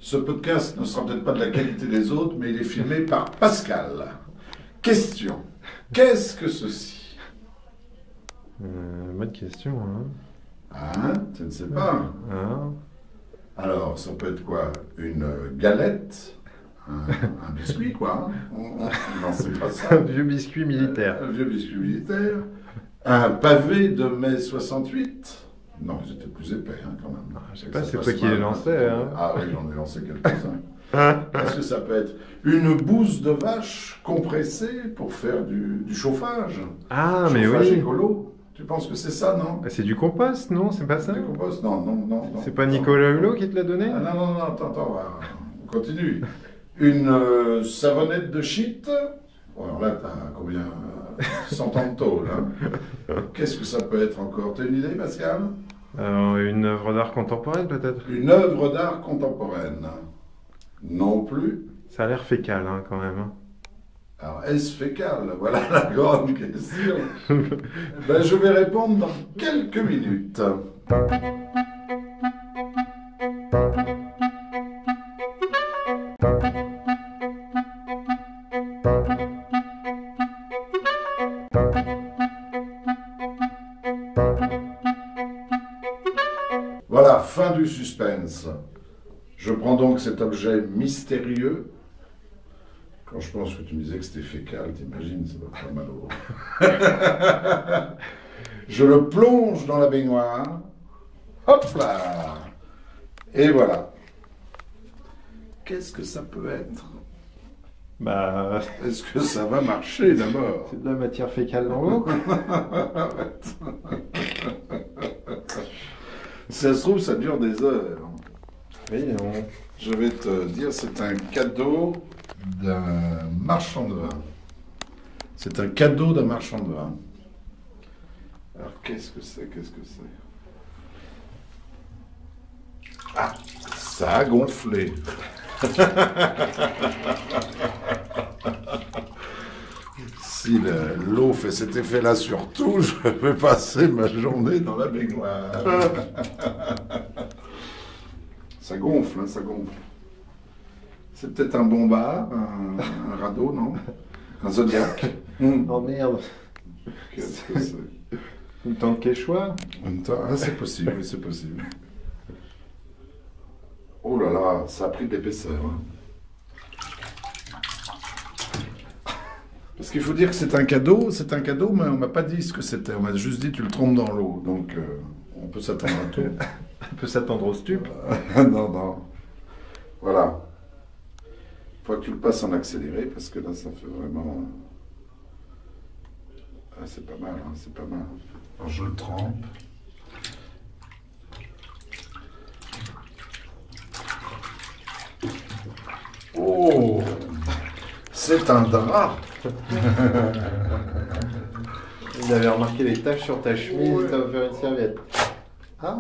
Ce podcast ne sera peut-être pas de la qualité des autres, mais il est filmé par Pascal. Question. Qu'est-ce que ceci? Bonne question, hein. Hein? Tu ne sais pas. Hein? Alors, ça peut être quoi? Une galette? Un biscuit, quoi. Non, c'est pas ça. Un vieux biscuit militaire. Un vieux biscuit militaire. Un pavé de mai 68. Non, ils étaient plus épais, hein, quand même. Je sais pas, c'est toi qui les lançais, hein. Ah oui, j'en ai lancé quelques-uns. Qu'est-ce que ça peut être? Une bouse de vache compressée pour faire du chauffage. Ah, mais Chauffage oui. écolo. Tu penses que c'est ça, non? C'est du compost, non? C'est pas ça? Du compost? Non, non, non. C'est pas Nicolas Hulot qui te l'a donné? Ah, non, non, non, attends, on continue. Une savonnette de shit. Bon, alors là, t'as combien? 100 ans de tôle, hein? Qu'est-ce que ça peut être encore? T'as une idée, Pascal? Une œuvre d'art contemporaine, peut-être? Une œuvre d'art contemporaine. Non plus. Ça a l'air fécal, hein, quand même. Alors, est-ce fécal? Voilà la grande question. Ben, je vais répondre dans quelques minutes. Voilà, fin du suspense. Je prends donc cet objet mystérieux. Quand je pense que tu me disais que c'était fécal, t'imagines, ça doit faire mal au... Je le plonge dans la baignoire. Hop là! Et voilà. Qu'est-ce que ça peut être? Bah, Est-ce que ça va marcher d'abord? c'est de la matière fécale dans l'eau, quoi. Si ça se trouve, ça dure des heures. Oui, Je vais te dire, c'est un cadeau d'un marchand de vin. C'est un cadeau d'un marchand de vin. Alors, qu'est-ce que c'est? Ah, ça a gonflé. Si l'eau fait cet effet-là sur tout, je vais passer ma journée dans la baignoire. Ça gonfle, hein, ça gonfle. C'est peut-être un bombard, un radeau, non? Un zodiac. Oh merde. Qu'est-ce que c'est? Une tente quechua? Ah, c'est possible, oui, c'est possible. Oh là là, ça a pris de l'épaisseur. Hein. Parce qu'il faut dire que c'est un cadeau, mais on m'a pas dit ce que c'était. On m'a juste dit tu le trompes dans l'eau. Donc on peut s'attendre à tout. On peut s'attendre au stup. Non, non. Voilà. Faut que tu le passes en accéléré parce que là ça fait vraiment. Ah, c'est pas mal, hein, c'est pas mal. Alors je le trempe. Oh! C'est un drap! Il avait remarqué les taches sur ta chemise, Ouais. t'as offert une serviette. Ah!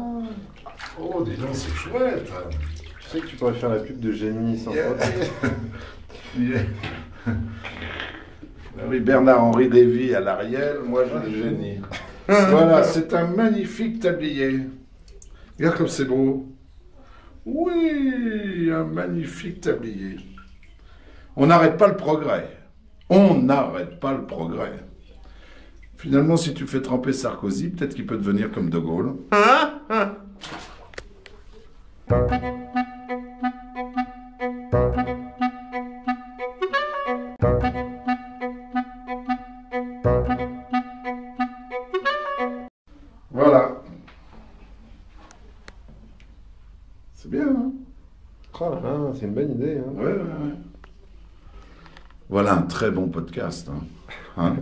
Oh, dis donc, c'est chouette! Tu sais que tu pourrais faire la pub de Génie sans Yeah. frotter. Yeah. Ah oui, Bernard-Henri Lévy à l'Ariel, moi j'ai le génie. Voilà, c'est un magnifique tablier. Regarde comme c'est beau. Oui, un magnifique tablier. On n'arrête pas le progrès. On n'arrête pas le progrès. Finalement, si tu fais tremper Sarkozy, peut-être qu'il peut devenir comme De Gaulle. Voilà. C'est bien, hein? Oh là là, c'est une bonne idée. Hein. Ouais. Voilà un très bon podcast. Hein.